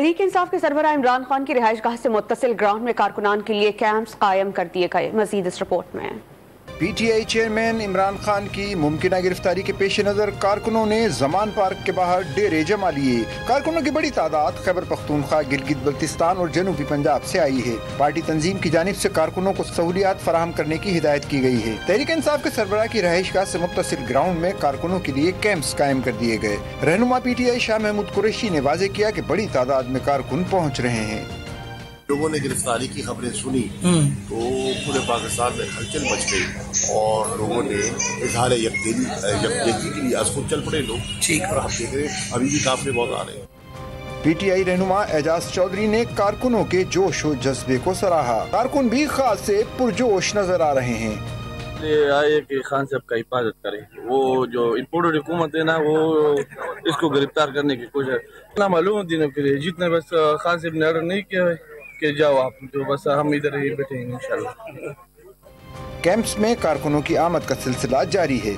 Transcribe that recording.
तहरीक इंसाफ के सरबराह इमरान खान की रिहाइशगाह से मुत्तसिल ग्राउंड में कारकुनान के लिए कैंप्स कायम कर दिए गए। मजीद इस रिपोर्ट में। PTI चेयरमैन इमरान खान की मुमकिना गिरफ्तारी के पेश नज़र कारकुनों ने जमान पार्क के बाहर डेरे जमा लिए। कारकुनों की बड़ी तादाद खैबर पख्तूनख्वा, गिलगित बल्तिस्तान और जनूबी पंजाब से आई है। पार्टी तंजीम की जानिब से कारकुनों को सहूलियात फराहम करने की हिदायत की गई है। तहरीक इंसाफ के सरबराह की रहाइशगाह से मुत्तसिल ग्राउंड में कारकुनों के लिए कैंप्स कायम कर दिए गए। रहनुमा PTI शाह महमूद कुरैशी ने वाजे किया कि बड़ी तादाद में कारकुन पहुँच रहे हैं। लोगों ने गिरफ्तारी की खबरें सुनी तो पूरे पाकिस्तान में हलचल मच गई और लोगों ने इजहार यकजहती के लिए आज खुद चल पड़े लोग। ठीक, और हम देख रहे हैं अभी भी काफिले बहुत आ रहे हैं। PTI रहनुमा एजाज चौधरी ने कारकुनों के जोश और जज्बे को सराहा। कारकुन भी खास से पुरजोश नजर आ रहे हैं। आए कि खान साहब का हिफाजत करे, वो जो इम्पोर्टेड हुकूमत है ना, वो इसको गिरफ्तार करने की कोशिश ना मालूम दिनों के लिए जितने बस खान साहब ने ऑर्डर नहीं किया है कि जाओ आप, तो बस हम इधर ही बैठेंगे इंशाल्लाह। कैंप्स में कारकुनों की आमद का सिलसिला जारी है।